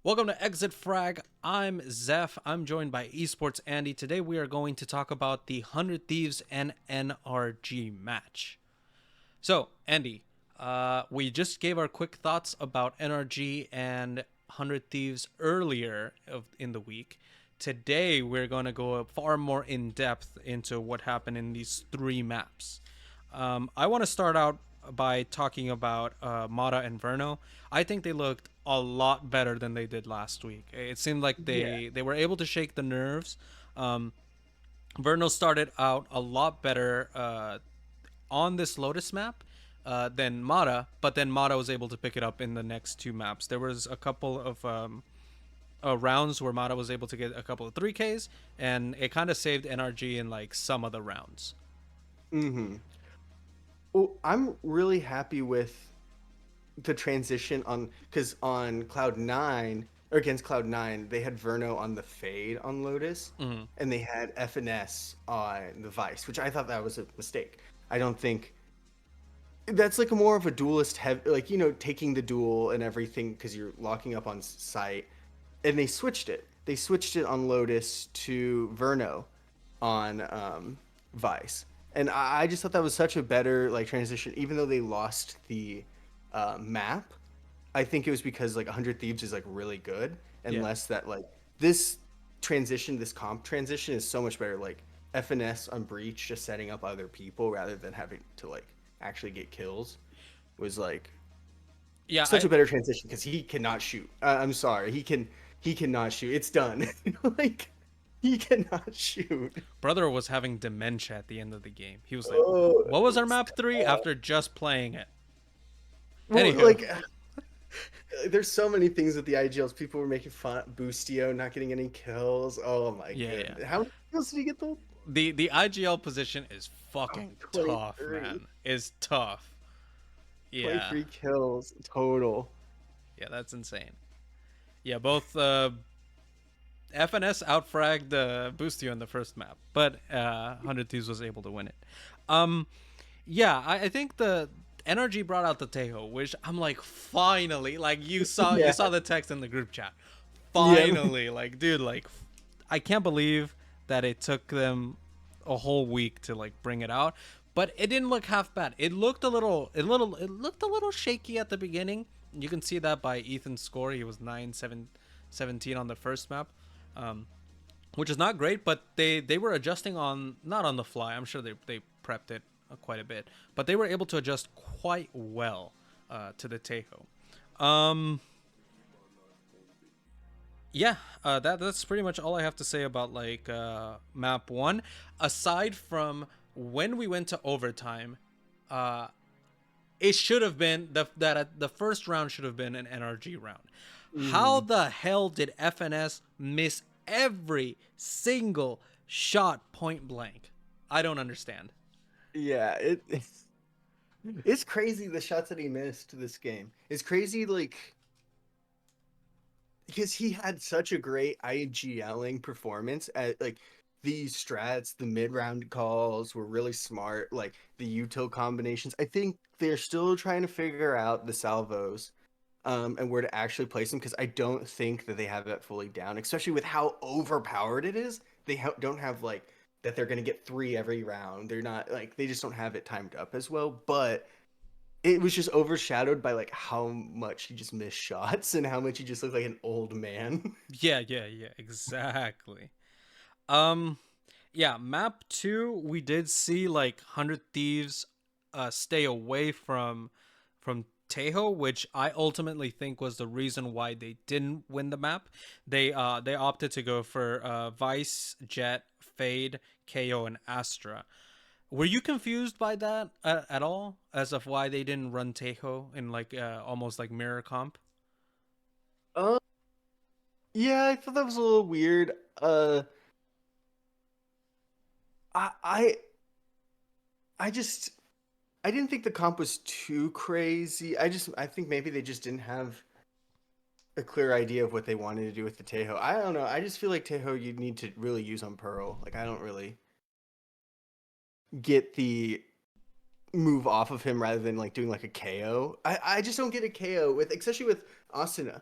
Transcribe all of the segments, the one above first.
Welcome to Exit Frag. I'm Zeph. I'm joined by Esports Andy. Today we are going to talk about the 100 Thieves and NRG match. So, Andy, we just gave our quick thoughts about NRG and 100 Thieves earlier in the week. Today we're going to go far more in depth into what happened in these three maps. I want to start out by talking about Mada and Verno. I think they looked a lot better than they did last week. It seemed like they were able to shake the nerves. Verno started out a lot better on this Lotus map than Mada, but then Mada was able to pick it up in the next two maps. There was a couple of rounds where Mada was able to get a couple of 3Ks, and it kind of saved NRG in like some of the rounds. Well, I'm really happy with the transition because on Cloud9 or against Cloud9, they had Verno on the Fade on Lotus, and they had FNS on the Vice, which I thought that was a mistake. I don't think that's like a more of a duelist taking the duel and everything because you're locking up on site, and they switched it. They switched it on Lotus to Verno on Vice. And I just thought that was such a better transition, even though they lost the map. I think it was because 100 Thieves is really good, and less that this comp transition is so much better. FNS on Breach, just setting up other people rather than having to actually get kills, was such a better transition because he cannot shoot. I'm sorry, he cannot shoot. It's done. He cannot shoot. Brother was having dementia at the end of the game. He was like, what was our map 3 after just playing it? Well, there's so many things with the IGLs. People were making fun. Boostio not getting any kills. Oh my god. Yeah. How many kills did he get though? The IGL position is fucking tough, man. Is tough. Yeah. 23 kills total. Yeah, that's insane. Yeah, both FNS outfragged Boostio in the first map, but 100 Thieves was able to win it. Yeah, I think the NRG brought out the Tejo, which I'm like, finally, you saw the text in the group chat. Finally, dude, I can't believe that it took them a whole week to bring it out, but it didn't look half bad. It looked a little shaky at the beginning. You can see that by Ethan's score. He was 9-17 on the first map. Which is not great, but they were adjusting not on the fly. I'm sure they prepped it quite a bit, but they were able to adjust quite well to the Tejo. That's pretty much all I have to say about map 1. Aside from when we went to overtime, it should have been the first round should have been an NRG round. How the hell did FNS miss every single shot point blank? I don't understand. Yeah, it's crazy the shots that he missed this game. It's crazy because he had such a great IGLing performance at the strats, the mid-round calls were really smart, the util combinations. I think they're still trying to figure out the salvos. And where to actually place them, because I don't think that they have that fully down, especially with how overpowered it is. They don't have that they're going to get 3 every round. They're not they just don't have it timed up as well. But it was just overshadowed by how much he just missed shots and how much he just looked like an old man. Yeah, exactly. Yeah, map 2, we did see 100 Thieves stay away from Tejo, which I ultimately think was the reason why they didn't win the map. They opted to go for Vice, Jet, Fade, KO, and Astra. Were you confused by that at all, as of why they didn't run Tejo in almost mirror comp? Yeah, I thought that was a little weird. I didn't think the comp was too crazy. I think maybe they just didn't have a clear idea of what they wanted to do with the Tejo. I don't know. I just feel like Tejo you need to really use on Pearl. I don't really get the move off of him rather than doing a KO. I just don't get a KO especially with Asuna.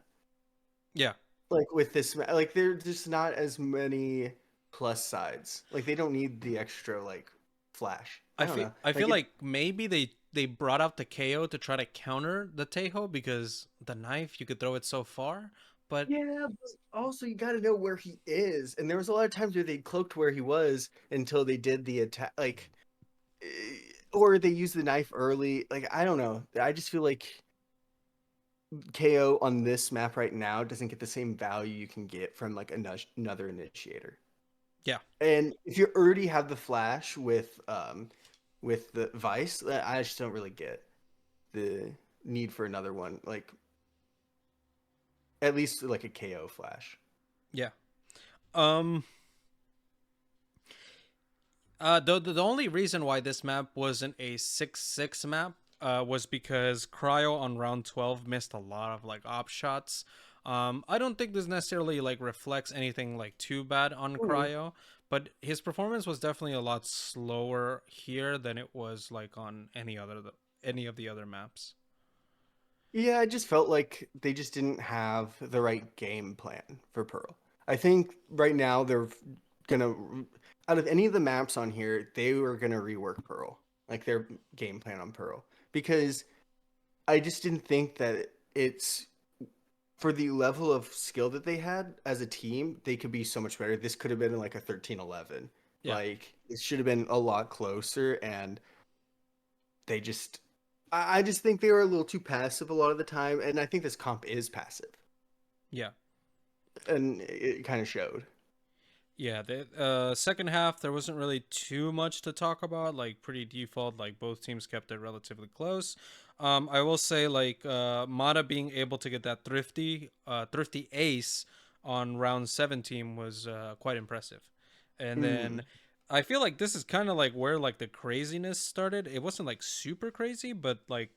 Yeah. like with this, like there's just not as many plus sides. Like they don't need the extra like flash. I don't know. I Like feel it. like maybe they brought out the KO to try to counter the Tejo because the knife you could throw it so far, but Yeah, but also you got to know where he is. And there was a lot of times where they cloaked where he was until they did the attack, like, or they used the knife early. Like I don't know. I just feel like KO on this map right now doesn't get the same value you can get from like another initiator. yeah. And if you already have the flash with the Vice, I just don't really get the need for another one. Like at least like a KO flash. Yeah. Um the only reason why this map wasn't a 6-6 map was because Cryo on round 12 missed a lot of like op shots. I don't think this necessarily like reflects anything like too bad on Mhm. Cryo, but his performance was definitely a lot slower here than it was like on any of the other maps. Yeah, I just felt like they just didn't have the right game plan for Pearl. I think right now they're gonna, out of any of the maps on here, they were gonna rework Pearl, like their game plan on Pearl, because I just didn't think that it's for the level of skill that they had as a team, they could be so much better. This could have been like a 13-11. Yeah. Like it should have been a lot closer, and they just I just think they were a little too passive a lot of the time, and I think this comp is passive, Yeah. and it kind of showed. Yeah, the second half there wasn't really too much to talk about. Like pretty default. Like both teams kept it relatively close. I will say like Mada being able to get that thrifty ace on round 17 was quite impressive. And then Mm. I feel like this is kind of like where like the craziness started. It wasn't like super crazy, but like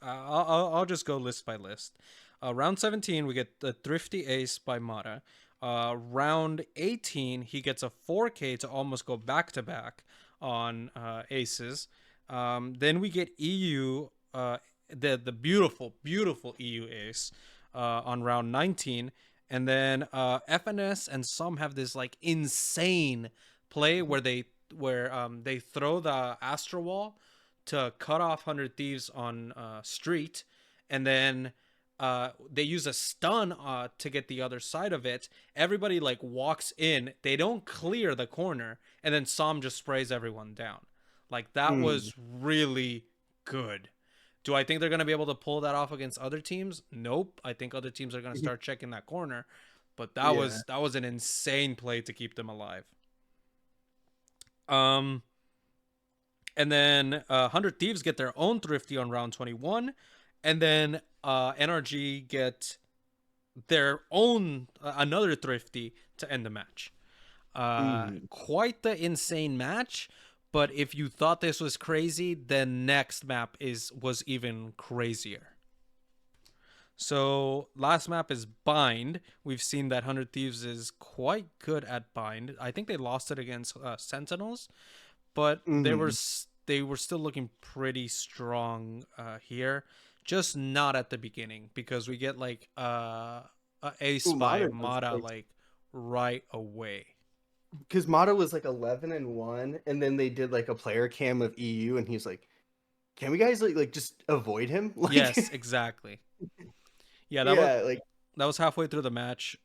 I'll just go list by list. Round 17, we get the Thrifty Ace by Mada. Round 18, he gets a 4K to almost go back to back on aces. Then we get eeiu, the beautiful eeiu ace on round 19. And then FNS and some have this like insane play where they throw the Astro Wall to cut off 100 Thieves on street, and then they use a stun to get the other side of it. Everybody like walks in, they don't clear the corner, and then Som just sprays everyone down. Like that Mm. was really good. Do I think they're going to be able to pull that off against other teams? Nope. I think other teams are going to start checking that corner, but Yeah. that was an insane play to keep them alive. Um and then 100 Thieves get their own Thrifty on round 21. And then NRG get their own, another Thrifty to end the match. Mm. Quite the insane match. But if you thought this was crazy, the next map was even crazier. So last map is Bind. We've seen that 100 Thieves is quite good at Bind. I think they lost it against Sentinels, but Mm. they were still looking pretty strong here, just not at the beginning because we get like a ace by Mata was Mada like, like right away. because Mata was like 11-1, and then they did like a player cam of EU, and he's like, "Can we guys like just avoid him?" Yes, Like, exactly. Yeah, yeah, like that was halfway through the match.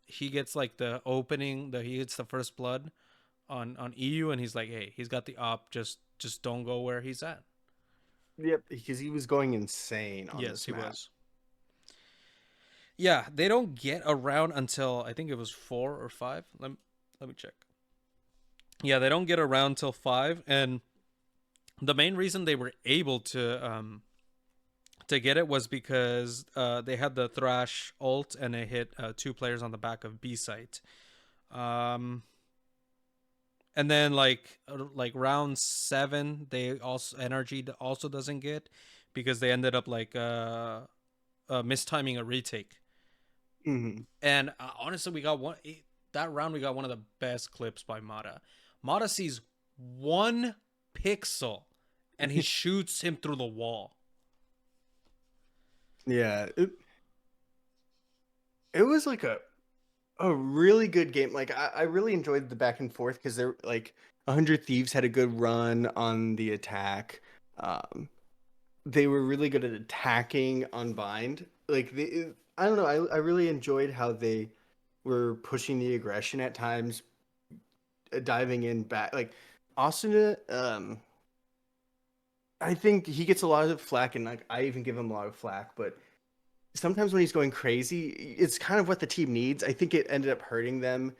He gets like he gets the first blood on eeiu, and he's like, hey, he's got the op. Just don't go where he's at. yep, because he was going insane on Yes, this he map. was. Yeah, they don't get around until I think it was 4 or 5. Let me check. Yeah, they don't get around till 5, and the main reason they were able to get it was because they had the Thrash ult and it hit 2 players on the back of B site. Um, and then like round 7, they also energy also doesn't get because they ended up like mistiming a retake. Hmm. And honestly, that round. We got one of the best clips by Mada. Mada sees 1 pixel, and he shoots him through the wall. Yeah, it was like a really good game. Like I really enjoyed the back and forth because they're like 100 Thieves had a good run on the attack. Um, they were really good at attacking Unbind. I don't know. I really enjoyed how they were pushing the aggression at times, diving in back. Like Asuna, I think he gets a lot of flack, and like I even give him a lot of flack. But sometimes when he's going crazy, it's kind of what the team needs. I think it ended up hurting them,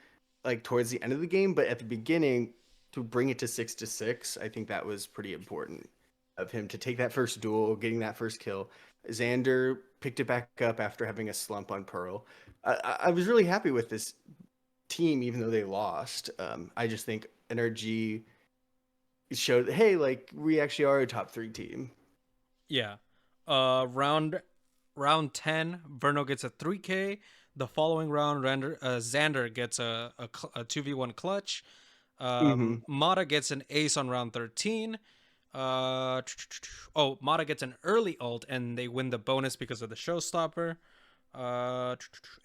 like towards the end of the game, but at the beginning, to bring it to 6-6, I think that was pretty important of him to take that first duel, getting that first kill. Zander picked it back up after having a slump on Pearl. I was really happy with this team, even though they lost. I just think NRG showed, hey, like we actually are a top 3 team. Yeah. Round 10, Verno gets a 3K. The following round, Zander gets a 2v1 clutch. Mm-hmm. Mada gets an ace on round 13. Mada gets an early ult and they win the bonus because of the showstopper.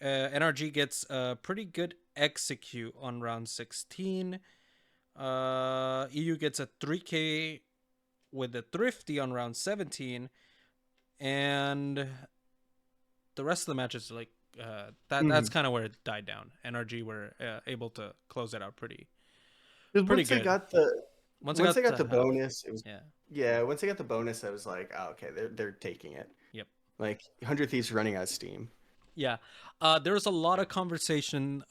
NRG gets a pretty good execute on round 16. EU gets a 3K with the thrifty on round 17. And the rest of the matches, like that's Mm-hmm. kind of where it died down. NRG were able to close it out Because pretty once they good. got the Once I once they got got to the half, bonus, it was yeah, yeah. Once they got the bonus, I was like, oh, okay, they're taking it. yep, Like 100 Thieves running out of steam. yeah. There was a lot of conversation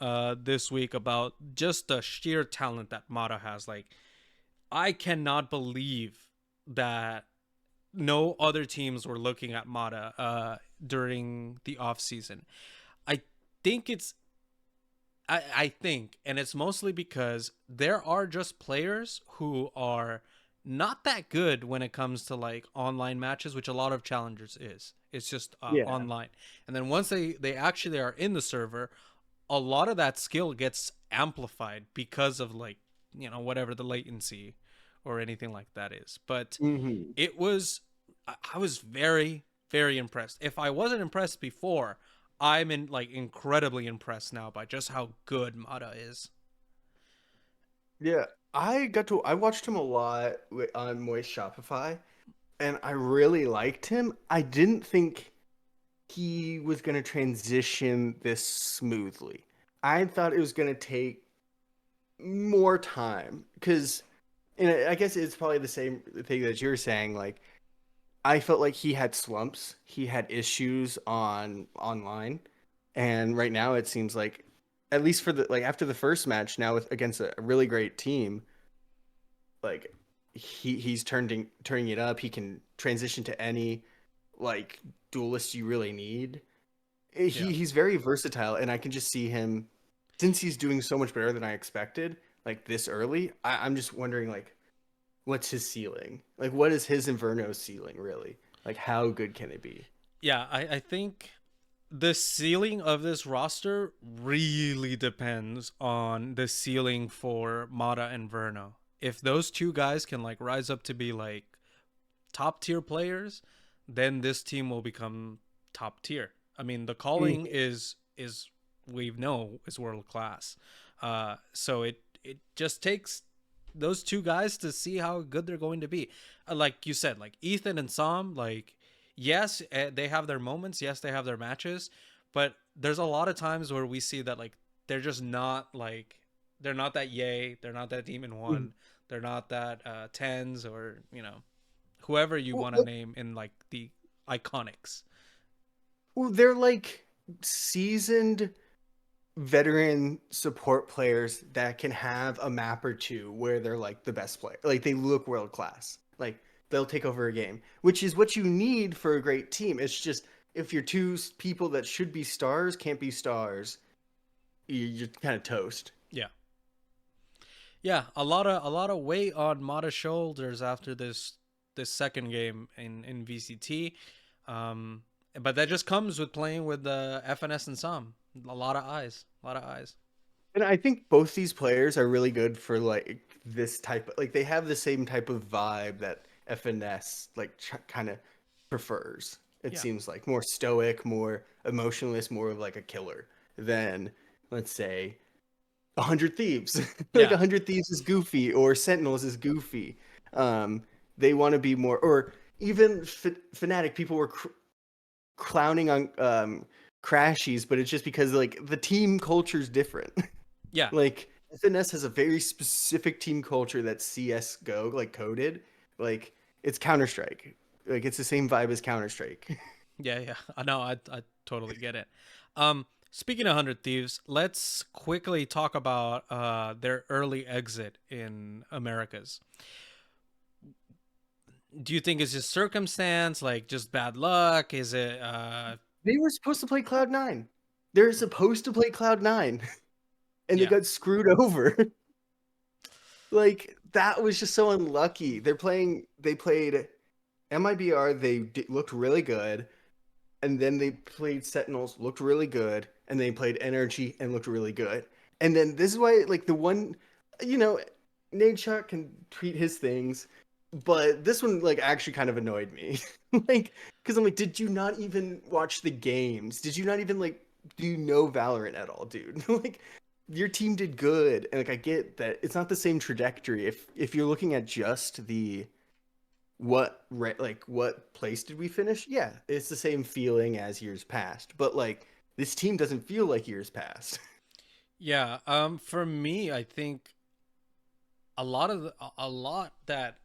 this week about just the sheer talent that Mada has. Like, I cannot believe that no other teams were looking at Mada during the off season. I think I think, and it's mostly because there are just players who are not that good when it comes to like online matches, which a lot of challengers is. It's just Yeah. online, and then once they actually are in the server, a lot of that skill gets amplified because of like whatever the latency or anything like that is. But Mm-hmm. it was I was very impressed. If I wasn't impressed before, I'm incredibly impressed now by just how good Mada is. Yeah. I watched him a lot on Moist Shopify, and I really liked him. I didn't think he was going to transition this smoothly. I thought it was going to take more time because, and I guess it's probably the same thing that you're saying. Like, I felt like he had slumps, he had issues on online, and right now it seems like, at least for the like after the first match, now with against a really great team, like he's turning it up. He can transition to any like duelist you really need. Yeah. He's very versatile, and I can just see him since he's doing so much better than I expected. Like this early, I'm just wondering like what's his ceiling? Like what is his Inverno's ceiling really? Like how good can it be? Yeah, I think the ceiling of this roster really depends on the ceiling for Mata and Verno. If those two guys can like rise up to be like top tier players, then this team will become top tier. I mean, the calling Mm. is we know is world class. So it just takes those two guys to see how good they're going to be. Like you said, like Ethan and Sam, like yes, they have their moments, yes, they have their matches, but there's a lot of times where we see that like they're just not like they're not that yay, they're not that demon Mm. one, they're not that tens or whoever you Well, want to name in like the iconics. they're like seasoned veteran support players that can have a map or two where they're like the best player. Like they look world class. Like they'll take over a game, which is what you need for a great team. It's just if your two people that should be stars can't be stars, you're kind of toast. Yeah. Yeah, a lot of weight on Mata's shoulders after this second game in VCT. Um but that just comes with playing with the FNS and Sam. A lot of eyes. A lot of eyes. And I think both these players are really good for like this type of like they have the same type of vibe that FNS like kind of prefers. It Yeah. seems like more stoic, more emotionless, more of like a killer than, let's say, 100 Thieves. Like Yeah. 100 Thieves is goofy, or Sentinels is goofy. They want to be more, or even Fnatic. People were clowning on Crashies, but it's just because like the team culture is different. Yeah. Like FNS has a very specific team culture that's CS:GO like coded. Like it's Counter Strike. Like it's the same vibe as Counter Strike. Yeah. Yeah. I know. I totally get it. Speaking of 100 Thieves, let's quickly talk about their early exit in Americas. Do you think it's just circumstance, like just bad luck? Is it They were supposed to play Cloud9. They're supposed to play Cloud9, and they yeah. got screwed over. Like that was just so unlucky. They played MIBR. They looked really good, and then they played Sentinels, looked really good, and they played Energy and looked really good. And then this is why, like the one, you know, Nadeshot can tweet his things, but this one like actually kind of annoyed me, like because I'm like, did you not even watch the games? Did you not even like do you know Valorant at all, dude? Like your team did good, and like I get that it's not the same trajectory. If you're looking at just the what place did we finish? Yeah, it's the same feeling as years past, but like this team doesn't feel like years past. Yeah. For me, I think a lot that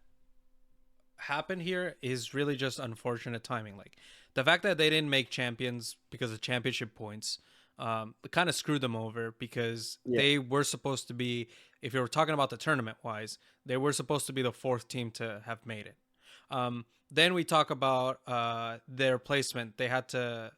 happened here is really just unfortunate timing. Like the fact that they didn't make champions because of championship points, kind of screwed them over because Yeah. they were supposed to be, if you were talking about the tournament wise, they were supposed to be the fourth team to have made it. Then we talk about their placement. They had to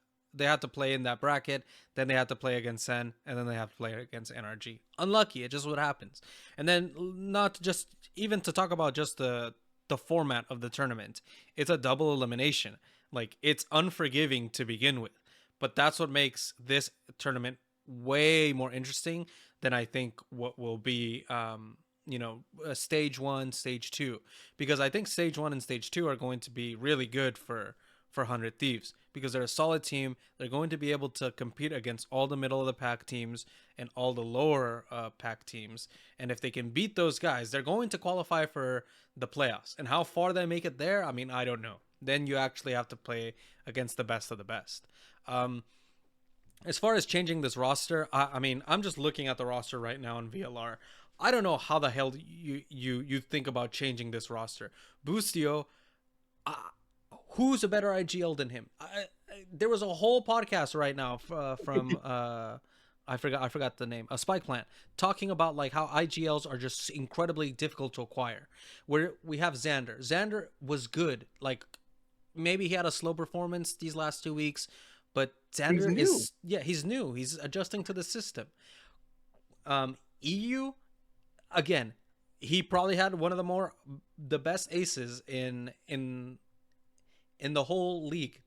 play in that bracket. Then they had to play against Sen, and then they have to play against NRG. Unlucky. It just what happens. And then not just even to talk about just the format of the tournament. It's a double elimination. Like it's unforgiving to begin with, but that's what makes this tournament way more interesting than I think what will be stage 1, stage 2, because I think stage 1 and stage 2 are going to be really good for 100 Thieves because they're a solid team. They're going to be able to compete against all the middle of the pack teams and all the lower pack teams. And if they can beat those guys, they're going to qualify for the playoffs. And how far they make it there, I mean, I don't know. Then you actually have to play against the best of the best. As far as changing this roster, I mean, I'm just looking at the roster right now in VLR. I don't know how the hell you think about changing this roster. Boostio, who's a better IGL than him? There was a whole podcast right now from I forgot the name, a Spike Plant, talking about like how IGLs are just incredibly difficult to acquire. Where we have Zander. Zander was good. Like maybe he had a slow performance these last 2 weeks, but He's Zander new. is, yeah, he's new. He's adjusting to the system. eeiu, again, he probably had one of the best aces in the whole league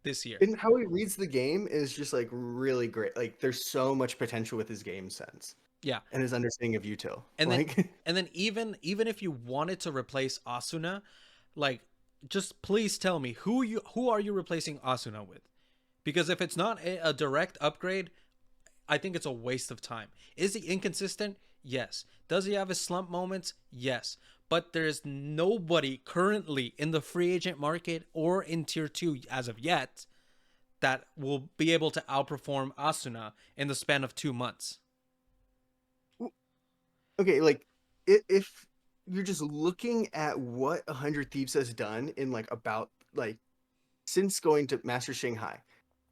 this year. And how he reads the game is just like really great. Like there's so much potential with his game sense Yeah. and his understanding of util. And then Like and then even if you wanted to replace Asuna, like just please tell me who are you replacing Asuna with? Because if it's not a direct upgrade, I think it's a waste of time. Is he inconsistent? Yes. Does he have his slump moments? Yes. But there's nobody currently in the free agent market or in tier 2 as of yet that will be able to outperform Asuna in the span of 2 months. okay, like if you're just looking at what 100 Thieves has done in like about like since going to Master Shanghai.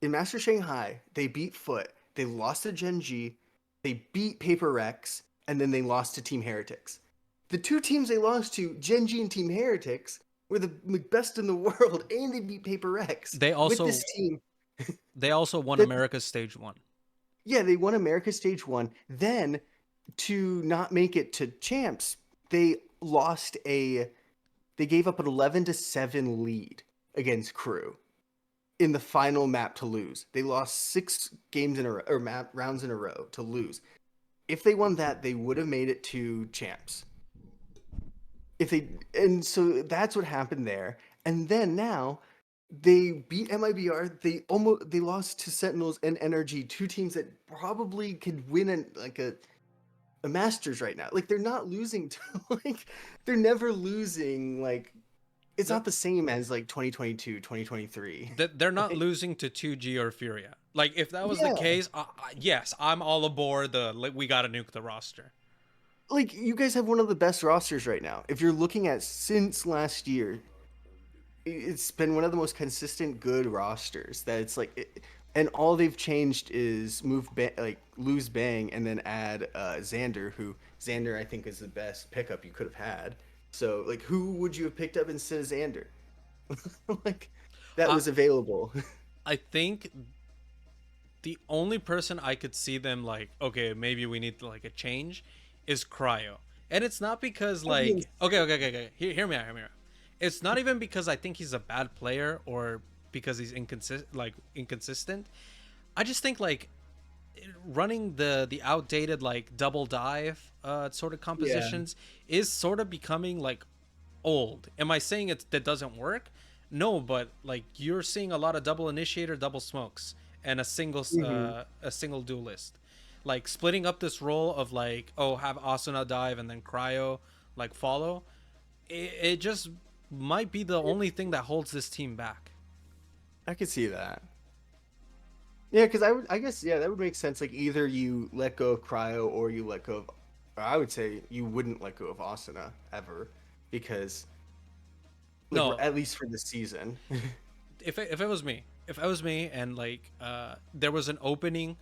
In Master Shanghai, they beat Foot, they lost to Gen G, they beat Paper Rex, and then they lost to Team Heretics. The two teams they lost to, Gen G and Team Heretics, were the best in the world, and they beat Paper Rex They with also this team. they also won That America's stage 1. yeah, they won America Stage One. Then to not make it to champs, they lost a they gave up an 11-7 lead against Crew in the final map to lose. They lost 6 games in a row, or map rounds in a row to lose. If they won that, they would have made it to champs. If they and so that's what happened there. And then now they beat MIBR. They lost to Sentinels and NRG, two teams that probably could win a Masters right now. Like they're not losing to like they're never losing. Like it's They're, not the same as like 2022, 2023. they're not Like, losing to 2G or Furia. Like if that was the yeah, case, yes, I'm all aboard the like, we gotta nuke the roster. like you guys have one of the best rosters right now. If you're looking at since last year, it's been one of the most consistent good rosters that it's like and all they've changed is lose Bang and then add Zander, who Zander I think is the best pickup you could have had. So like who would you have picked up instead of Zander? Like that I was available. I think the only person I could see them like, okay, maybe we need like a change, is Cryo. And it's not because I mean, like, okay. Hear me out, hear me out. It's not even because I think he's a bad player or because he's inconsistent. I just think like running the outdated like double dive sort of yeah. compositions is sort of becoming like old. Am I saying that doesn't work? No, but like you're seeing a lot of double initiator, double smokes, and Hmm. a single duelist. Like splitting up this role of like, oh, have Asuna dive and then Cryo like follow. It just might be the only thing that holds this team back. I could see that. Yeah, because I guess yeah, that would make sense. Like either you let go of Cryo or you let go of. Or I would say you wouldn't let go of Asuna ever, because like No, at least for the season. if it was me, if it was me, and like there was an opening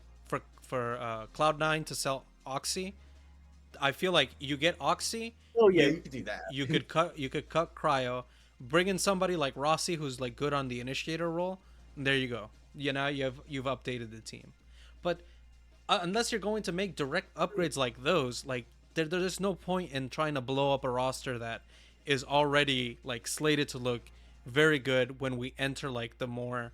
for Cloud9 to sell Oxy, I feel like you get Oxy, Oh yeah, you you could do that. you could cut Cryo, bring in somebody like Rossi who's like good on the initiator role, and there you go. You know you've updated the team, but unless you're going to make direct upgrades like those, like there's no point in trying to blow up a roster that is already like slated to look very good when we enter like the more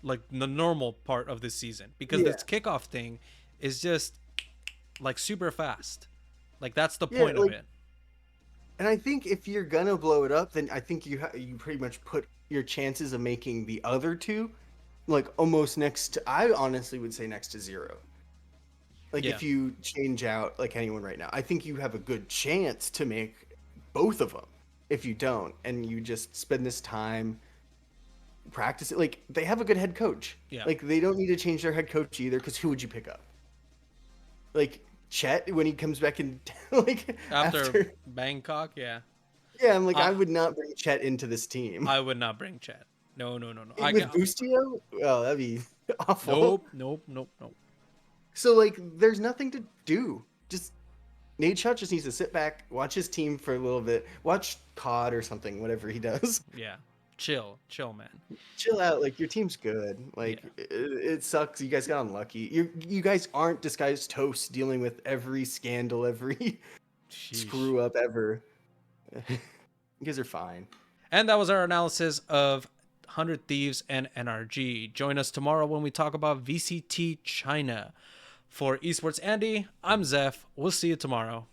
like the normal part of the season, because Yeah, this kickoff thing is just like super fast. Like that's the yeah, point of like, it. and I think if you're gonna blow it up, then I think you pretty much put your chances of making the other two like almost next to. I honestly would say next to zero. Like Yeah. if you change out like anyone right now, I think you have a good chance to make both of them. If you don't, and you just spend this time practicing, like they have a good head coach. Yeah. Like they don't need to change their head coach either. Because who would you pick up? Like Chet when he comes back in, like After after. Bangkok, yeah. Yeah, I'm like I I would not bring Chet into this team I would not bring Chad. No. I with can. Boostio. Oh, that'd be awful. Nope. So like, there's nothing to do. Just Nate Shot just needs to sit back, watch his team for a little bit, watch COD or something, whatever he does. Yeah. Chill, man. Chill out. Like your team's good. Yeah. Like it sucks. You guys got unlucky. You guys aren't disguised toast dealing with every scandal, every Sheesh. screw up ever. You guys are fine. And that was our analysis of 100 Thieves and NRG. Join us tomorrow when we talk about VCT China. For Esports Andy, I'm Zeph. We'll see you tomorrow.